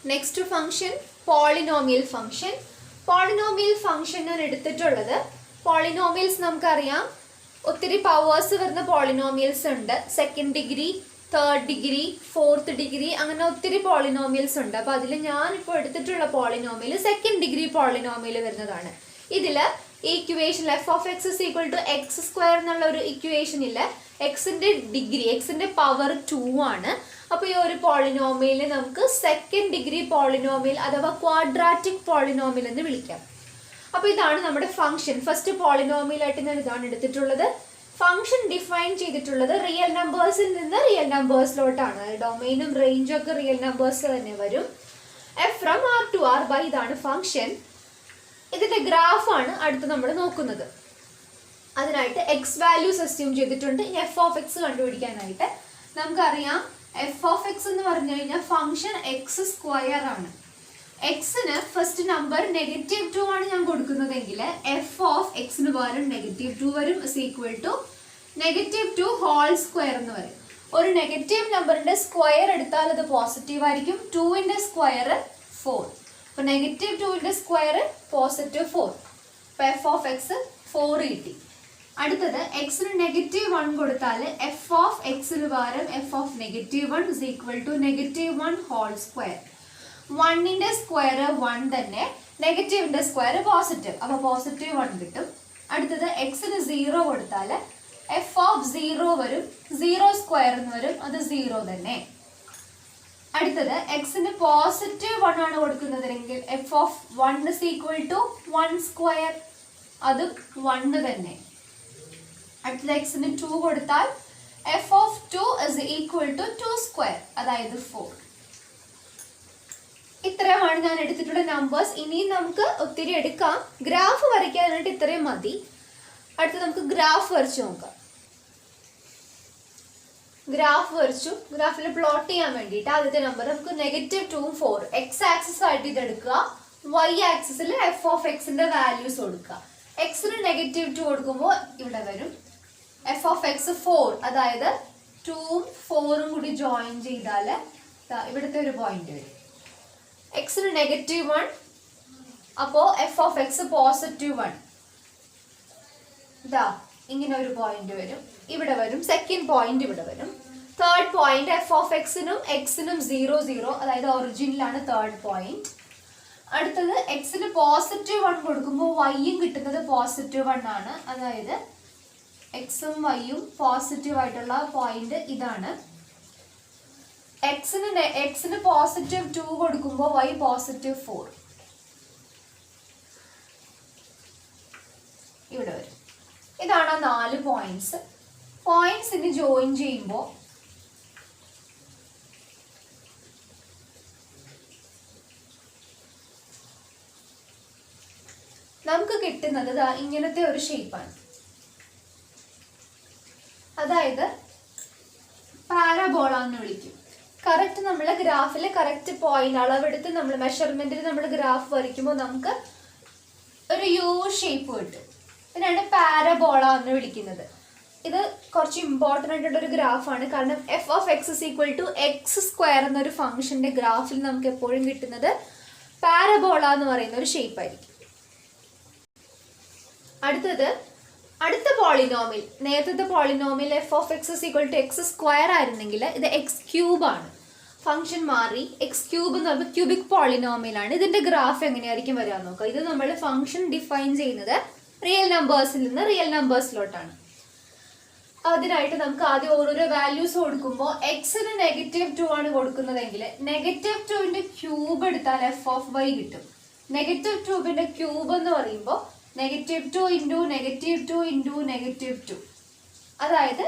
Next function polynomial function. Polynomial function ഞാൻ എടുത്തിട്ടുള്ളത്, polynomials നമുക്കറിയാം ഒത്തിരി പവേഴ്സ് വരുന്ന പോളിനോമിയൽസ് ഉണ്ട്. Second degree, third degree, fourth degree, അങ്ങനെ ഒത്തിരി പോളിനോമിയൽസ് ഉണ്ട്. അപ്പോൾ അതിൽ ഞാനിപ്പോൾ എടുത്തിട്ടുള്ള പോളിനോമിയൽ സെക്കൻഡ് ഡിഗ്രി പോളിനോമിയൽ വരുന്നതാണ്. ഇതിൽ ഈ equation F of X is equal to X square എന്നുള്ള ഒരു ഇക്വേഷനിൽ എക്സിന്റെ ഡിഗ്രി, എക്സിന്റെ പവർ 2 ആണ്. അപ്പോൾ ഈ ഒരു പോളിനോമിയലിനെ നമുക്ക് സെക്കൻഡ് ഡിഗ്രി പോളിനോമിയൽ അഥവാ ക്വാഡ്രാറ്റിക് പോളിനോമിയൽ എന്ന് വിളിക്കാം. അപ്പോൾ ഇതാണ് നമ്മുടെ ഫംഗ്ഷൻ. ഫസ്റ്റ് പോളിനോമിയൽ ആയിട്ട് ഞാൻ ഇതാണ് എടുത്തിട്ടുള്ളത്. ഫംഗ്ഷൻ ഡിഫൈൻ ചെയ്തിട്ടുള്ളത് റിയൽ നമ്പേഴ്സിൽ നിന്ന് റിയൽ നമ്പേഴ്സിലോട്ടാണ്. ഡൊമൈനും റേഞ്ചും ഒക്കെ റിയൽ നമ്പേഴ്സ് തന്നെ വരും. F from R to R by, ഇതാണ് ഫംഗ്ഷൻ. ഇതിന്റെ ഗ്രാഫാണ് അടുത്ത് നമ്മൾ നോക്കുന്നത്. അതിനായിട്ട് എക്സ് വാല്യൂസ് അസ്യൂം ചെയ്തിട്ടുണ്ട്. ഇനി എഫ് ഓഫ് എക്സ് കണ്ടുപിടിക്കാനായിട്ട് നമുക്കറിയാം എഫ് ഓഫ് എക്സ് എന്ന് പറഞ്ഞു കഴിഞ്ഞാൽ ഫംഗ്ഷൻ എക്സ് സ്ക്വയർ ആണ്. എക്സിന് ഫസ്റ്റ് നമ്പർ -2 ആണ് ഞാൻ കൊടുക്കുന്നതെങ്കിൽ എഫ് ഓഫ് എക്സിന് പകരം -2 വരും, is equal to -2 whole square എന്ന് പറയും. ഒരു നെഗറ്റീവ് നമ്പറിന്റെ സ്ക്വയർ എടുത്താൽ അത് പോസിറ്റീവ് ആയിരിക്കും. 2ന്റെ സ്ക്വയർ 4. അപ്പോൾ -2ന്റെ സ്ക്വയർ +4. അപ്പോൾ എഫ് ഓഫ് എക്സ് 4 കിട്ടി. അടുത്തത് എക്സിന് -1 കൊടുത്താൽ എഫ് ഓഫ് എക്സിന് പകരം F of -1 is equal to -1 whole square. 1ന്റെ സ്ക്വയർ 1 തന്നെ, നെഗറ്റീവിന്റെ സ്ക്വയർ പോസിറ്റീവ്, അപ്പോൾ +1 കിട്ടും. അടുത്തത് എക്സിന് 0 കൊടുത്താൽ എഫ് ഓഫ് 0 വരും, 0 സ്ക്വയർ എന്ന് വരും, അത് 0 തന്നെ. അടുത്തത് എക്സിന് +1 ആണ് കൊടുക്കുന്നതെങ്കിൽ F of 1 is equal to 1 square, അതും 1 തന്നെ. അടുത്തത് എക്സിന് 2 കൊടുത്താൽ F of 2 is equal to 2 square, അതായത് 4. ഇത്രയുമാണ് ഞാൻ എടുത്തിട്ടുള്ള നമ്പേഴ്സ്. ഇനിയും നമുക്ക് ഒത്തിരി എടുക്കാം. ഗ്രാഫ് വരയ്ക്കാനായിട്ട് ഇത്രയും മതി. അടുത്ത് നമുക്ക് ഗ്രാഫ് വരച്ചു നോക്കാം. ഗ്രാഫ് വരച്ചു. ഗ്രാഫിൽ പ്ലോട്ട് ചെയ്യാൻ വേണ്ടിയിട്ട് ആദ്യത്തെ നമ്പർ നമുക്ക് -2ഉം 4 എക്സ് ആക്സിസ് ആയിട്ട് ഇതെടുക്കുക. വൈ ആക്സിസിൽ എഫ് ഓഫ് എക്സിന്റെ വാല്യൂസ് കൊടുക്കുക. എക്സിന് -2 കൊടുക്കുമ്പോൾ ഇവിടെ വരും എഫ് ഓഫ് എക്സ് 4, അതായത് 2ഉം 4ഉം കൂടി ജോയിൻ ചെയ്താൽ ഇവിടുത്തെ ഒരു പോയിന്റ് വരും. എക്സിന് -1, അപ്പോൾ എഫ് ഓഫ് എക്സ് +1, ഇതാ ഇങ്ങനെ ഒരു പോയിന്റ് വരും, ഇവിടെ വരും. സെക്കൻഡ് പോയിന്റ് ഇവിടെ വരും. തേർഡ് പോയിന്റ് എഫ് ഓഫ് എക്സിനും 0 0, അതായത് ഒറിജിനിലാണ് തേർഡ് പോയിന്റ്. അടുത്തത് എക്സിന് +1 കൊടുക്കുമ്പോൾ വൈയും കിട്ടുന്നത് +1 ആണ്, അതായത് എക്സും വൈയും പോസിറ്റീവ് ആയിട്ടുള്ള പോയിന്റ് ഇതാണ്. എക്സിന് +2 കൊടുക്കുമ്പോൾ y +4 ഇവിടെ വരും. ഇതാണ് 4 പോയിന്റ്സ്. പോയിന്റ്സിന് ജോയിൻ ചെയ്യുമ്പോൾ നമുക്ക് കിട്ടുന്നത് ഇങ്ങനത്തെ ഒരു ഷേപ്പാണ്. അതായത് പാരബോള എന്ന് വിളിക്കും. കറക്റ്റ് നമ്മൾ ഗ്രാഫിൽ കറക്റ്റ് പോയിന്റ് അളവെടുത്ത് നമ്മൾ മെഷർമെന്റിൽ നമ്മൾ ഗ്രാഫ് വരയ്ക്കുമ്പോൾ നമുക്ക് ഒരു യു ഷേപ്പ് കിട്ടും. ഇതിനാണ് പാരബോള എന്ന് വിളിക്കുന്നത്. ഇത് കുറച്ച് ഇമ്പോർട്ടൻ്റ് ആയിട്ടുള്ള ഒരു ഗ്രാഫാണ്. കാരണം F of X is equal to X square എന്നൊരു ഫംഗ്ഷന്റെ ഗ്രാഫിൽ നമുക്ക് എപ്പോഴും കിട്ടുന്നത് പാരബോള എന്ന് പറയുന്ന ഒരു ഷേപ്പ് ആയിരിക്കും. അടുത്ത പോളിനോമിയൽ, നേരത്തെ polynomial F of X is equal to X square ആയിരുന്നെങ്കിൽ ഇത് എക്സ് ക്യൂബ് ആണ്. ഫംഗ്ഷൻ മാറി എക്സ് ക്യൂബ് എന്ന് പറയുമ്പോൾ ക്യൂബിക് പോളിനോമിയൽ ആണ്. ഇതിന്റെ ഗ്രാഫ് എങ്ങനെയായിരിക്കും വരാൻ നോക്കുക. ഇത് നമ്മൾ ഫംഗ്ഷൻ ഡിഫൈൻ ചെയ്യുന്നത് റിയൽ നമ്പേഴ്സിൽ നിന്ന് റിയൽ നമ്പേഴ്സിലോട്ടാണ്. അതിനായിട്ട് നമുക്ക് ആദ്യം ഓരോരോ വാല്യൂസ് കൊടുക്കുമ്പോൾ എക്സിന് -2 ആണ് കൊടുക്കുന്നതെങ്കിൽ -2ന്റെ ക്യൂബ് എടുത്താൽ എഫ് ഓഫ് വൈ കിട്ടും. -2ന്റെ ക്യൂബ് എന്ന് പറയുമ്പോൾ -2 ഇൻറ്റു -2 ഇൻറ്റു -2, അതായത്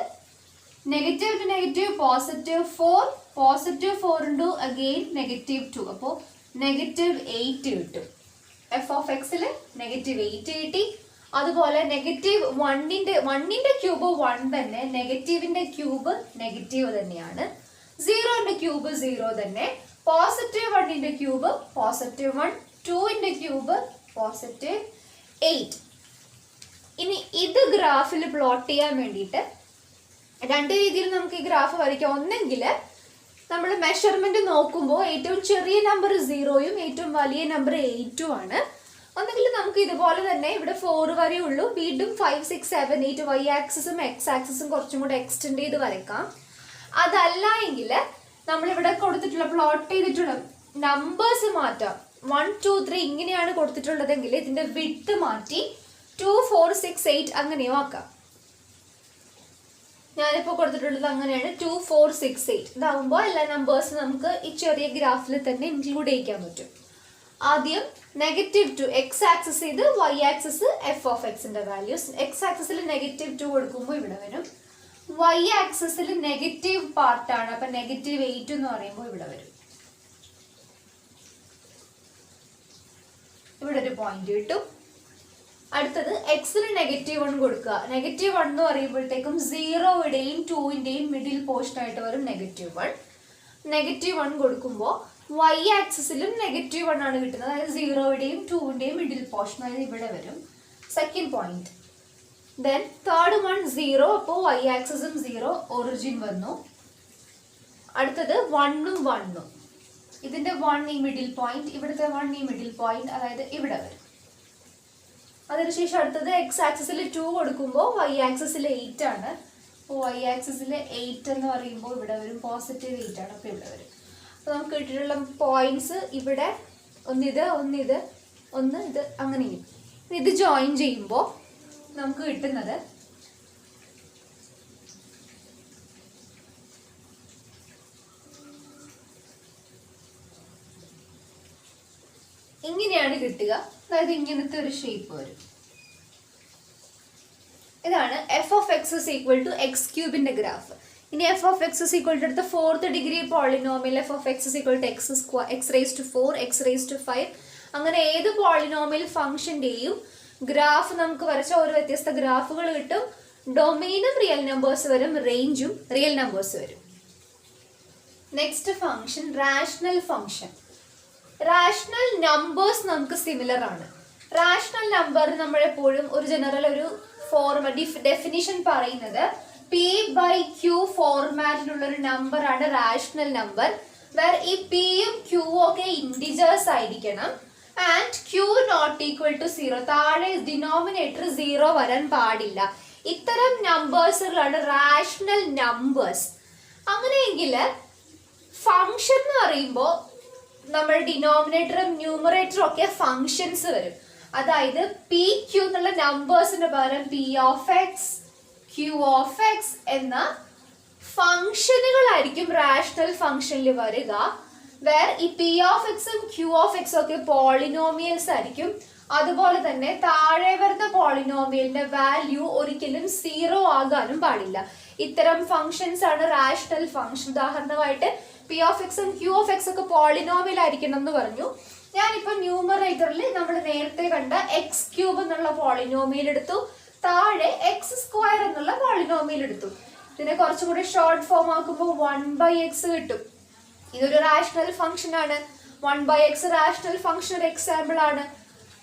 negative to negative +4 into again -2, അപ്പോൾ -8 കിട്ടും. എഫ് ഓഫ് എക്സിൽ -8 കിട്ടി. അതുപോലെ -1ന്റെ ക്യൂബ് 1 തന്നെ, നെഗറ്റീവിന്റെ ക്യൂബ് നെഗറ്റീവ് തന്നെയാണ്. 0ന്റെ ക്യൂബ് 0 തന്നെ, +1ന്റെ ക്യൂബ് +1, 2ന്റെ ക്യൂബ് +8. ഇനി ഇത് ഗ്രാഫിൽ പ്ലോട്ട് ചെയ്യാൻ വേണ്ടിയിട്ട് രണ്ട് രീതിയിൽ നമുക്ക് ഈ ഗ്രാഫ് വരയ്ക്കാം. ഒന്നെങ്കിൽ നമ്മൾ മെഷർമെന്റ് നോക്കുമ്പോൾ ഏറ്റവും ചെറിയ നമ്പർ 0യും ഏറ്റവും വലിയ നമ്പർ 8ഉം ആണ്. ഒന്നെങ്കിൽ നമുക്ക് ഇതുപോലെ തന്നെ ഇവിടെ 4 വരെ ഉള്ളൂ, വീണ്ടും 5, 6, 7, 8 വൈ ആക്സിസും എക്സ് ആക്സിസും കുറച്ചും കൂടെ എക്സ്റ്റെൻഡ് ചെയ്ത് വരയ്ക്കാം. അതല്ല എങ്കിൽ നമ്മളിവിടെ കൊടുത്തിട്ടുള്ള പ്ലോട്ട് ചെയ്തിട്ടുള്ള നമ്പേഴ്സ് മാറ്റാം. 1, 2, 3 ഇങ്ങനെയാണ് കൊടുത്തിട്ടുള്ളതെങ്കിൽ ഇതിന്റെ വിഡ്ത്ത് മാറ്റി 2, 4, 6, 8 അങ്ങനെയോ ആക്കാം. ഞാനിപ്പോൾ കൊടുത്തിട്ടുള്ളത് അങ്ങനെയാണ്, 2, 4, 6, 8. ഇതാവുമ്പോൾ എല്ലാ നമ്പേഴ്സും നമുക്ക് ഈ ചെറിയ ഗ്രാഫിൽ തന്നെ ഇൻക്ലൂഡ് ചെയ്യിക്കാൻ പറ്റും. ആദ്യം -2 എക്സ് ആക്സിസ് ചെയ്ത് വൈ ആക്സിസ് എഫ് ഓഫ് എക്സിന്റെ വാല്യൂസ്. എക്സ് ആക്സിസിൽ -2 കൊടുക്കുമ്പോൾ ഇവിടെ വരും. വൈ ആക്സിസിൽ നെഗറ്റീവ് പാർട്ടാണ്, അപ്പൊ -8 എന്ന് പറയുമ്പോൾ ഇവിടെ വരും. ഇവിടെ ഒരു പോയിന്റ് കിട്ടും. അടുത്തത് എക്സിന് -1 കൊടുക്കുക. -1 എന്ന് പറയുമ്പോഴത്തേക്കും 0യുടെയും 2ന്റെയും മിഡിൽ പോർഷൻ ആയിട്ട് വരും -1. -1 കൊടുക്കുമ്പോൾ വൈ ആക്സിസിലും -1 ആണ് കിട്ടുന്നത്, അതായത് 0യുടെയും 2ന്റെയും മിഡിൽ പോർഷൻ, അതായത് ഇവിടെ വരും. Second point. Then third one 0, അപ്പോൾ വൈ ആക്സിസും 0, ഒറിജിൻ വന്നു. അടുത്തത് 1ഉം 1ഉം. ഇതിന്റെ 1 ഈ മിഡിൽ പോയിന്റ്, ഇവിടുത്തെ 1 ഈ മിഡിൽ പോയിന്റ്, അതായത് ഇവിടെ വരും. അതിനുശേഷം അടുത്തത് എക്സ് ആക്സിസിൽ 2 കൊടുക്കുമ്പോൾ വൈ ആക്സിസിൽ 8 ആണ്. അപ്പോൾ വൈ ആക്സിസിൽ 8 എന്ന് പറയുമ്പോൾ ഇവിടെ വരും, +8 ആണ്, അപ്പോൾ ഇവിടെ വരും. അപ്പോൾ നമുക്ക് കിട്ടിയിട്ടുള്ള പോയിന്റ്സ് ഇവിടെ ഒന്നിത്, ഒന്ന് ഇത്, അങ്ങനെയും. ഇത് ജോയിൻ ചെയ്യുമ്പോൾ നമുക്ക് കിട്ടുന്നത് ഇങ്ങനെയാണ് കിട്ടുക. അതായത് ഇങ്ങനത്തെ ഒരു ഷേപ്പ് വരും. ഇതാണ് F of X is equal to X ക്യൂബിന്റെ ഗ്രാഫ്. ഇനി F of X is equal to എടുത്ത 4th degree polynomial F of X is equal to X raise to 4, X raise to 5, അങ്ങനെ ഏത് പോളിനോമിയൽ ഫംഗ്ഷന്റെയും ഗ്രാഫ് നമുക്ക് വരച്ച ഒരു വ്യത്യസ്ത ഗ്രാഫുകൾ കിട്ടും. ഡൊമെയിനും റിയൽ നമ്പേഴ്സ് വരും, റേഞ്ചും റിയൽ നമ്പേഴ്സ് വരും. Next function rational function. Rational numbers നമുക്ക് സിമിലർ ആണ്. റാഷണൽ നമ്പർ നമ്മളെപ്പോഴും ഒരു ജനറൽ ഒരു ഡെഫിനിഷൻ പറയുന്നത് P/Q ഫോർമാറ്റിലുള്ള ഒരു നമ്പർ ആണ് റാഷണൽ നമ്പർ, വേർ ഈ പിയും ക്യൂവും ഒക്കെ ഇൻഡിജേഴ്സ് ആയിരിക്കണം. And Q not equal to 0, താഴെ ഡിനോമിനേറ്റർ 0 വരാൻ പാടില്ല. ഇത്തരം നമ്പേഴ്സുകളാണ് റാഷണൽ നമ്പേഴ്സ്. അങ്ങനെയെങ്കിൽ ഫംഗ്ഷൻ എന്ന് പറയുമ്പോൾ നമ്മൾ ഡിനോമിനേറ്ററും ന്യൂമറേറ്ററും ഒക്കെ ഫങ്ഷൻസ് വരും. അതായത് പി ക്യൂ എന്നുള്ള നമ്പേഴ്സിന് പകരം P of x, Q of x എന്ന ഫംഗ്ഷനുകളായിരിക്കും റാഷണൽ ഫംഗ്ഷനിൽ വരിക. വേർ ഈ P of x ഉം Q of x ഒക്കെ പോളിനോമിയൽസ് ആയിരിക്കും. അതുപോലെ തന്നെ താഴെ വരുന്ന പോളിനോമിയലിന്റെ വാല്യൂ ഒരിക്കലും 0 ആകാനും പാടില്ല. ഇത്തരം ഫംഗ്ഷൻസ് ആണ് റാഷണൽ ഫംഗ്ഷൻ. ഉദാഹരണമായിട്ട് P of x ഉം Q of x ഒക്കെ പോളിനോമിയൽ ആയിരിക്കണം എന്ന് പറഞ്ഞു. ഞാനിപ്പോ ന്യൂമറേറ്ററിൽ നമ്മൾ നേരത്തെ കണ്ട എക്സ് ക്യൂബ് എന്നുള്ള പോളിനോമിയൽ എടുത്തു, താഴെ x² എന്നുള്ള പോളിനോമിയൽ എടുത്തു. ഇതിനെ കുറച്ചും കൂടി ഷോർട്ട് ഫോം ആക്കുമ്പോൾ 1/x കിട്ടും. ഇതൊരു റാഷണൽ ഫംഗ്ഷൻ ആണ്. 1/x റാഷണൽ ഫംഗ്ഷൻ ഒരു എക്സാമ്പിൾ ആണ്.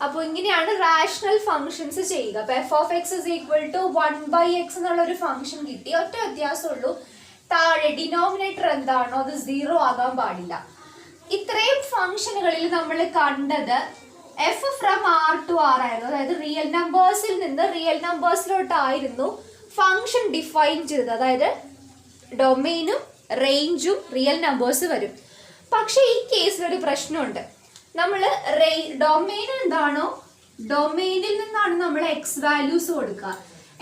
അപ്പോൾ ഇങ്ങനെയാണ് റാഷണൽ ഫംഗ്ഷൻസ് ചെയ്യുക. അപ്പൊ f of x is equal to 1/x എന്നുള്ള ഒരു ഫംഗ്ഷൻ കിട്ടി. ഒറ്റ വ്യത്യാസമുള്ളൂ, താഴെ ഡിനോമിനേറ്റർ എന്താണോ അത് 0 ആകാൻ പാടില്ല. ഇത്രയും ഫംഗ്ഷനുകളിൽ നമ്മൾ കണ്ടത് F from R to R ആയിരുന്നു. അതായത് റിയൽ നമ്പേഴ്സിൽ നിന്ന് റിയൽ നമ്പേഴ്സിലോട്ടായിരുന്നു ഫംഗ്ഷൻ ഡിഫൈൻ ചെയ്തത്. അതായത് ഡൊമെയിനും റേഞ്ചും റിയൽ നമ്പേഴ്സ് വരും. പക്ഷെ ഈ കേസിൽ ഒരു പ്രശ്നമുണ്ട്. നമ്മൾ ഡൊമെയിൻ എന്താണോ ഡൊമെയിനിൽ നിന്നാണ് നമ്മൾ എക്സ് വാല്യൂസ് കൊടുക്കുക.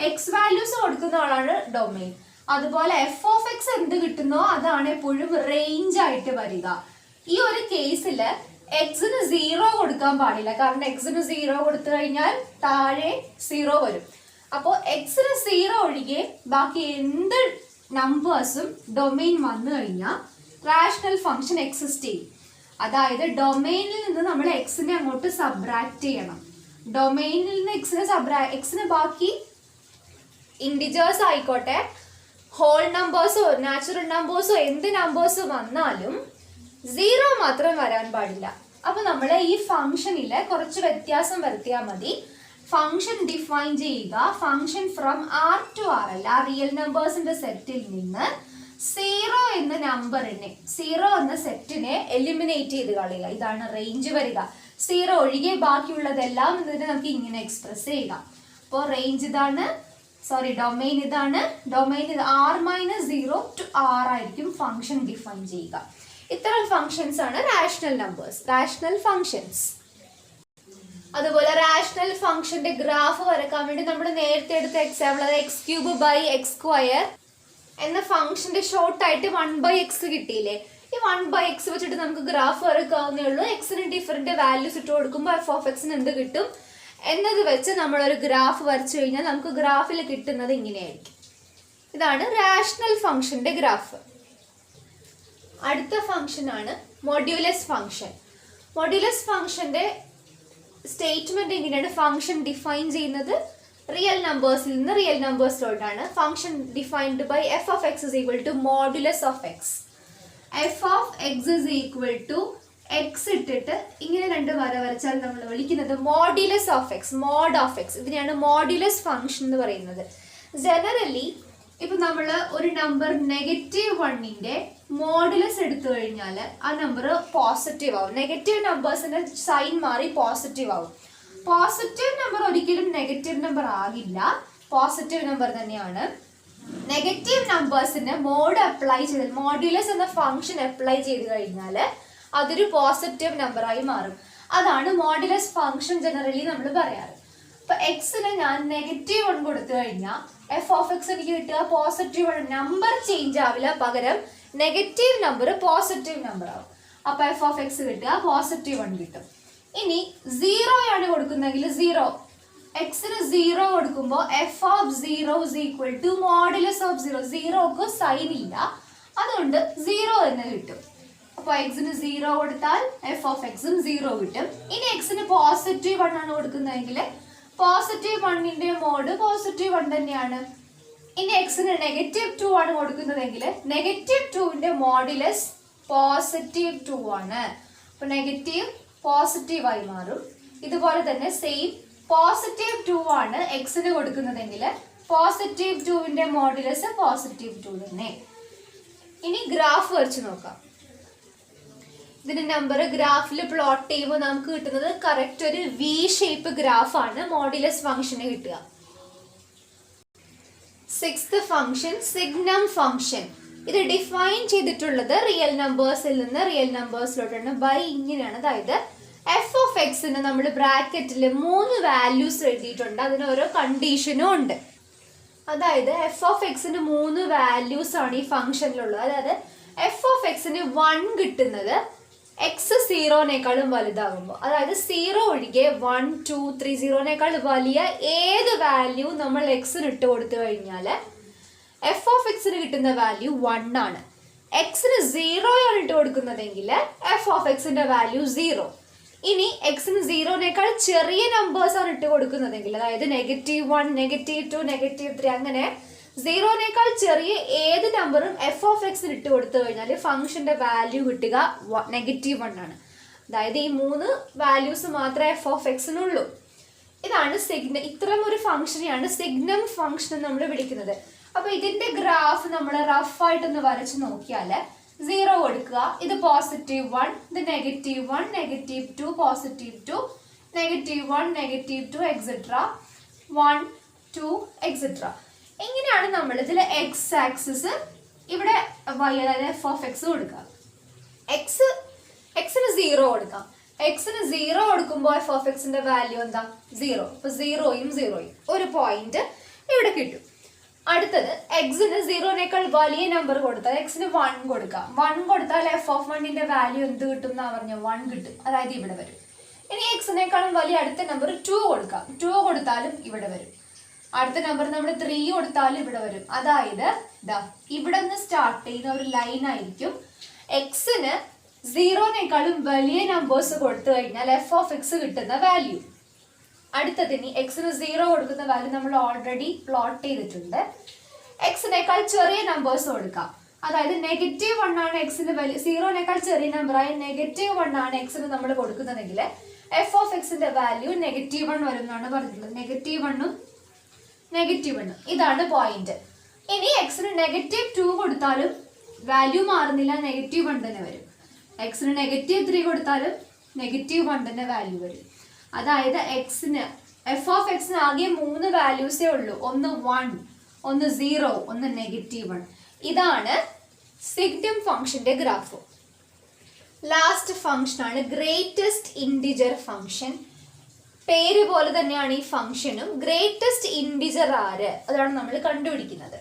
എക്സ് വാല്യൂസ് കൊടുക്കുന്ന ആളാണ് ഡൊമെയിൻ. അതുപോലെ എഫ് ഓഫ് എക്സ് എന്ത് കിട്ടുന്നോ അതാണ് എപ്പോഴും റേഞ്ച് ആയിട്ട് വരിക. ഈ ഒരു കേസിൽ എക്സിന് 0 കൊടുക്കാൻ പാടില്ല. കാരണം എക്സിന് 0 കൊടുത്തു കഴിഞ്ഞാൽ താഴെ 0 വരും. അപ്പോൾ എക്സിന് 0 ഒഴികെ ബാക്കി എന്ത് നമ്പേഴ്സും ഡൊമെയിൻ വന്നു കഴിഞ്ഞാൽ റാഷണൽ ഫംഗ്ഷൻ എക്സിസ്റ്റ് ചെയ്യും. അതായത് ഡൊമെയിനിൽ നിന്ന് നമ്മൾ എക്സിനെ അങ്ങോട്ട് സബ്ട്രാക്ട് ചെയ്യണം. ഡൊമെയിനിൽ നിന്ന് എക്സിന് ബാക്കി ഇൻഡിജേഴ്സ് ആയിക്കോട്ടെ, ഹോൾ നമ്പേഴ്സോ നാച്ചുറൽ നമ്പേഴ്സോ എന്ത് നമ്പേഴ്സ് വന്നാലും 0 മാത്രം വരാൻ പാടില്ല. അപ്പൊ നമ്മൾ ഈ ഫംഗ്ഷനില് കുറച്ച് വ്യത്യാസം വരുത്തിയാൽ മതി. ഫംഗ്ഷൻ ഡിഫൈൻ ചെയ്യുക. Function from R to R അല്ല, റിയൽ നമ്പേഴ്സിന്റെ സെറ്റിൽ നിന്ന് സീറോ എന്ന നമ്പറിനെ, സീറോ എന്ന സെറ്റിനെ എലിമിനേറ്റ് ചെയ്ത് കളയുക. ഇതാണ് റേഞ്ച് വരിക. സീറോ ഒഴികെ ബാക്കിയുള്ളതെല്ലാം ഇതിനെ നമുക്ക് ഇങ്ങനെ എക്സ്പ്രസ് ചെയ്യുക. അപ്പോൾ റേഞ്ച് ഇതാണ്, സോറി ഡൊമൈൻ ഇതാണ്. ഡൊമൈൻ ഇത് r-0 to r ആയിരിക്കും ഫംഗ്ഷൻ ഡിഫൈൻ ചെയ്യുക. ഇത്തരം ഫംഗ്ഷൻസ് ആണ് റാഷണൽ നമ്പേഴ്സ്, റാഷണൽ ഫംഗ്ഷൻസ്. അതുപോലെ റാഷണൽ ഫംഗ്ഷന്റെ ഗ്രാഫ് വരക്കാൻ വേണ്ടി നമ്മൾ നേരത്തെ എടുത്ത എക്സാമ്പിൾ, അത് x³ എന്ന ഫംഗ്ഷന്റെ ഷോർട്ടായിട്ട് 1/x കിട്ടിയില്ലേ? ഈ 1/x വെച്ചിട്ട് നമുക്ക് ഗ്രാഫ് വരക്കാവുന്നേ ഉള്ളൂ. എക്സിന് ഡിഫറെന്റ് വാല്യൂസ് ഇട്ട് കൊടുക്കുമ്പോൾ f(x) എന്ത് കിട്ടും എന്നത് വെച്ച് നമ്മളൊരു ഗ്രാഫ് വരച്ചു കഴിഞ്ഞാൽ നമുക്ക് ഗ്രാഫിൽ കിട്ടുന്നത് ഇങ്ങനെയായിരിക്കും. ഇതാണ് റാഷണൽ ഫംഗ്ഷന്റെ ഗ്രാഫ്. അടുത്ത ഫംഗ്ഷൻ ആണ് മൊഡ്യൂലസ് ഫംഗ്ഷൻ. മൊഡ്യൂലസ് ഫംഗ്ഷന്റെ സ്റ്റേറ്റ്മെന്റ് എങ്ങനെയാണ്? ഫംഗ്ഷൻ ഡിഫൈൻ ചെയ്യുന്നത് റിയൽ നമ്പേഴ്സിൽ നിന്ന് റിയൽ നമ്പേഴ്സിലോട്ടാണ്. Function defined by f(x) is equal to modulus of x. f(x) is equal to x ഇട്ടിട്ട് ഇങ്ങനെ രണ്ട് വര വരച്ചാൽ നമ്മൾ വിളിക്കുന്നത് modulus of X, mod of X. ഇതിനെയാണ് മോഡുലസ് ഫംഗ്ഷൻ എന്ന് പറയുന്നത്. ജനറലി ഇപ്പൊ നമ്മൾ ഒരു നമ്പർ -1ന്റെ മോഡുലസ് എടുത്തു കഴിഞ്ഞാൽ ആ നമ്പർ പോസിറ്റീവ് ആവും. നെഗറ്റീവ് നമ്പേഴ്സിന്റെ സൈൻ മാറി പോസിറ്റീവ് ആവും. പോസിറ്റീവ് നമ്പർ ഒരിക്കലും നെഗറ്റീവ് നമ്പർ ആകില്ല, പോസിറ്റീവ് നമ്പർ തന്നെയാണ്. നെഗറ്റീവ് നമ്പേഴ്സിന് മോഡ് അപ്ലൈ ചെയ്ത്, മോഡുലസ് എന്ന ഫംഗ്ഷൻ അപ്ലൈ ചെയ്ത് കഴിഞ്ഞാൽ അതൊരു പോസിറ്റീവ് നമ്പറായി മാറും. അതാണ് മോഡുലസ് ഫംഗ്ഷൻ ജനറലി നമ്മൾ പറയാറ്. അപ്പൊ എക്സിന് ഞാൻ -1 കൊടുത്തു കഴിഞ്ഞാൽ f(x) എനിക്ക് കിട്ടുക പോസിറ്റീവ് നമ്പർ ചേഞ്ച് ആവില്ല, പകരം നെഗറ്റീവ് നമ്പർ പോസിറ്റീവ് നമ്പർ ആവും. അപ്പൊ f(x) കിട്ടുക +1 കിട്ടും. ഇനി 0 ആണ് കൊടുക്കുന്നതെങ്കിൽ 0, എക്സിന് 0 കൊടുക്കുമ്പോൾ f(0) is equal to modulus of 0. 0ക്ക് sign ഇല്ല, അതുകൊണ്ട് 0 എന്ന് കിട്ടും. അപ്പൊ എക്സിന് 0 കൊടുത്താൽ f(x)ഉം 0 കിട്ടും. ഇനി എക്സിന് +1 ആണ് കൊടുക്കുന്നതെങ്കിൽ +1ന്റെ മോഡ് +1 തന്നെയാണ്. ഇനി എക്സിന് -2 ആണ് കൊടുക്കുന്നതെങ്കിൽ -2ന്റെ മോഡുലസ് +2 ആണ്. അപ്പൊ നെഗറ്റീവ് പോസിറ്റീവ് ആയി മാറും. ഇതുപോലെ തന്നെ സെയിം +2 ആണ് എക്സിന് കൊടുക്കുന്നതെങ്കിൽ +2ന്റെ മോഡുലസ് +2 തന്നെ. ഇനി ഗ്രാഫ് വരച്ച് നോക്കാം. ഇതിന്റെ നമ്പർ ഗ്രാഫിൽ പ്ലോട്ട് ചെയ്യുമ്പോൾ നമുക്ക് കിട്ടുന്നത് കറക്റ്റ് ഒരു V ഷേപ്പ് ഗ്രാഫ് ആണ് മോഡുലസ് ഫംഗ്ഷന് കിട്ടുക. 6th function signum function. ഇത് ഡിഫൈൻ ചെയ്തിട്ടുള്ളത് റിയൽ നമ്പേഴ്സിൽ നിന്ന് റിയൽ നമ്പേഴ്സിലോട്ടാണ് ബൈ ഇങ്ങനെയാണ്. അതായത് f(x)ന് നമ്മൾ ബ്രാക്കറ്റിൽ 3 വാല്യൂസ് എഴുതിയിട്ടുണ്ട്, അതിന് ഓരോ കണ്ടീഷനും ഉണ്ട്. അതായത് f(x)ന് 3 വാല്യൂസ് ആണ് ഈ ഫംഗ്ഷനിലുള്ളത്. അതായത് f(x)ന് 1 കിട്ടുന്നത് x 0-നേക്കാളും വലുതാകുമ്പോൾ, അതായത് 0 ഒഴികെ 1, 2, 3, 0-നേക്കാൾ വലിയ ഏത് വാല്യൂ നമ്മൾ എക്സിന് ഇട്ട് കൊടുത്തു കഴിഞ്ഞാൽ f(x)ന് കിട്ടുന്ന വാല്യൂ 1 ആണ്. എക്സിന് 0 ആണ് ഇട്ട് കൊടുക്കുന്നതെങ്കിൽ f(x)ന്റെ വാല്യൂ 0. ഇനി എക്സിന് 0-നേക്കാൾ ചെറിയ നമ്പേഴ്സ് ആണ് ഇട്ട് കൊടുക്കുന്നതെങ്കിൽ, അതായത് -1, -2, -3 അങ്ങനെ 0-നേക്കാൾ ചെറിയ ഏത് നമ്പറും f(x)ന് ഇട്ട് കൊടുത്തു കഴിഞ്ഞാൽ ഫംഗ്ഷന്റെ വാല്യൂ കിട്ടുക -1 ആണ്. അതായത് ഈ 3 വാല്യൂസ് മാത്രമേ f(x)നുള്ളൂ. ഇതാണ് സിഗ്നം. ഇത്തരം ഒരു ഫംഗ്ഷനെയാണ് സിഗ്നം ഫംഗ്ഷൻ നമ്മൾ വിളിക്കുന്നത്. അപ്പൊ ഇതിന്റെ ഗ്രാഫ് നമ്മൾ റഫായിട്ടൊന്ന് വരച്ച് നോക്കിയാൽ 0 കൊടുക്കുക, ഇത് +1, ഇത് -1, -2, +2, -1, -2 എക്സെട്ര 1, 2 എക്സെട്ര. ഇങ്ങനെയാണ് നമ്മൾ ഇതിൽ x ആക്സിസ്, ഇവിടെ y അതായത് f(x) കൊടുക്കുക. എക്സിന് 0 കൊടുക്കാം. എക്സിന് 0 കൊടുക്കുമ്പോൾ f(x)ന്റെ വാല്യൂ എന്താ? 0. അപ്പൊ 0യും 0യും ഒരു പോയിന്റ് ഇവിടെ കിട്ടും. അടുത്തത് എക്സിന് 0-നേക്കാൾ വലിയ നമ്പർ കൊടുത്താൽ എക്സിന് 1 കൊടുക്കാം. 1 കൊടുത്താൽ f(1)ന്റെ വാല്യൂ എന്ത് കിട്ടും എന്നാ പറഞ്ഞ 1 കിട്ടും, അതായത് ഇവിടെ വരും. ഇനി എക്സിനേക്കാളും വലിയ അടുത്ത നമ്പർ 2 കൊടുക്കാം. 2 കൊടുത്താലും ഇവിടെ വരും. അടുത്ത നമ്പർ നമ്മൾ 3 കൊടുത്താലും ഇവിടെ വരും. അതായത് ഇതാ ഇവിടെ നിന്ന് സ്റ്റാർട്ട് ചെയ്യുന്ന ഒരു ലൈൻ ആയിരിക്കും. എക്സിന് 0-നേക്കാളും വലിയ നമ്പേഴ്സ് കൊടുത്തു കഴിഞ്ഞാൽ f(x) കിട്ടുന്ന വാല്യൂ. അടുത്തതിന് എക്സിന് 0 കൊടുക്കുന്ന വാല്യൂ നമ്മൾ ഓൾറെഡി പ്ലോട്ട് ചെയ്തിട്ടുണ്ട്. എക്സിനേക്കാൾ ചെറിയ നമ്പേഴ്സ് കൊടുക്കാം. അതായത് -1 ആണ് എക്സിന് വാല്യൂ, 0-നേക്കാൾ ചെറിയ നമ്പറായ -1 ആണ് എക്സിന് നമ്മൾ കൊടുക്കുന്നതെങ്കിൽ f(x)ന്റെ വാല്യൂ -1 വരും എന്നാണ് പറഞ്ഞിട്ടുള്ളത്. -1ഉം -1. ഇതാണ് പോയിന്റ്. ഇനി എക്സിന് -2 കൊടുത്താലും വാല്യൂ മാറുന്നില്ല, -1 തന്നെ വരും. എക്സിന് -3 കൊടുത്താലും -1 തന്നെ വാല്യൂ വരും. അതായത് എക്സിന് എഫ് ഓഫ് എക്സിന് ആകെ 3 വാല്യൂസേ ഉള്ളൂ. ഒന്ന് 1, ഒന്ന് 0, ഒന്ന് -1. ഇതാണ് സിഗ്നം ഫംഗ്ഷന്റെ ഗ്രാഫ്. ലാസ്റ്റ് ഫംഗ്ഷൻ ആണ് ഗ്രേറ്റസ്റ്റ് ഇൻഡിജർ ഫംഗ്ഷൻ. പേര് പോലെ തന്നെയാണ് ഈ ഫംഗ്ഷനും. ഗ്രേറ്റസ്റ്റ് ഇൻഡിജർ ആര്, അതാണ് നമ്മൾ കണ്ടുപിടിക്കുന്നത്.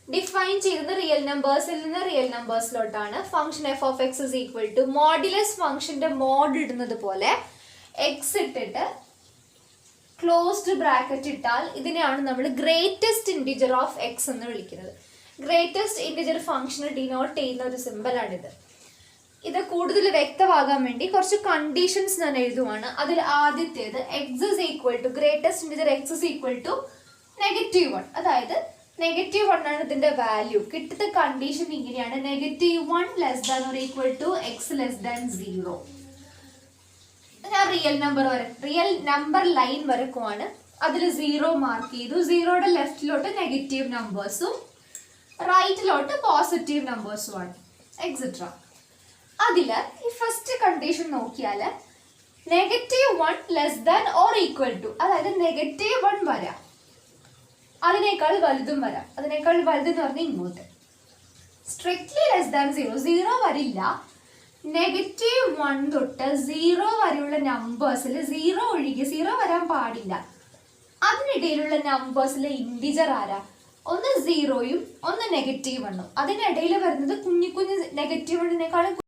ഡിഫൈൻ ചെയ്യുന്നത് റിയൽ നമ്പേഴ്സിൽ നിന്ന് റിയൽ നമ്പേഴ്സിലോട്ടാണ്. Function F of X is equal to modulus ഫംഗ്ഷന്റെ മോഡ് ഇടുന്നത് പോലെ എക്സ് ഇട്ടിട്ട് ക്ലോസ്ഡ് ബ്രാക്കറ്റ് ഇട്ടാൽ ഇതിനെയാണ് നമ്മൾ ഗ്രേറ്റസ്റ്റ് ഇൻഡിജർ ഓഫ് എക്സ് എന്ന് വിളിക്കുന്നത്. ഗ്രേറ്റസ്റ്റ് ഇൻഡിജർ ഫംഗ്ഷനെ ഡിനോട്ട് ചെയ്യുന്ന ഒരു സിമ്പലാണിത്. ഇത് കൂടുതൽ വ്യക്തമാകാൻ വേണ്ടി കുറച്ച് കണ്ടീഷൻസ് ഞാൻ എഴുതുവാണ്. അതിൽ ആദ്യത്തേത് X is equal to greatest integer X is equal to -1. അതായത് -1 ആണ് ഇതിന്റെ വാല്യൂ. കിട്ടുന്ന കണ്ടീഷൻ ഇങ്ങനെയാണ്: -1 less than or equal to X less than 0. ഞാൻ റിയൽ നമ്പർ ലൈൻ വരക്കുവാണ്. അതിൽ 0 മാർക്ക് ചെയ്തു. 0യുടെ ലെഫ്റ്റിലോട്ട് നെഗറ്റീവ് നമ്പേഴ്സും റൈറ്റിലോട്ട് പോസിറ്റീവ് നമ്പേഴ്സും ആണ്, എക്സെട്ര. അതില് ഈ ഫസ്റ്റ് കണ്ടീഷൻ നോക്കിയാൽ -1 less than or equal to, അതായത് -1 വരാം, അതിനേക്കാൾ വലുതും വരാം. അതിനേക്കാൾ വലുതെന്ന് പറഞ്ഞാൽ ഇങ്ങോട്ട്. സ്ട്രിക്ട്ലി ലെസ് ദാൻ 0 വരില്ല. -1 തൊട്ട് 0 വരെയുള്ള നമ്പേഴ്സിൽ 0 ഒഴികെ 0 വരാൻ പാടില്ല. അതിനിടയിലുള്ള നമ്പേഴ്സിലെ ഇൻഡിജർ ആരാ? ഒന്ന് 0യും ഒന്ന് -1ഉം. അതിനിടയിൽ വരുന്നത് കുഞ്ഞു -1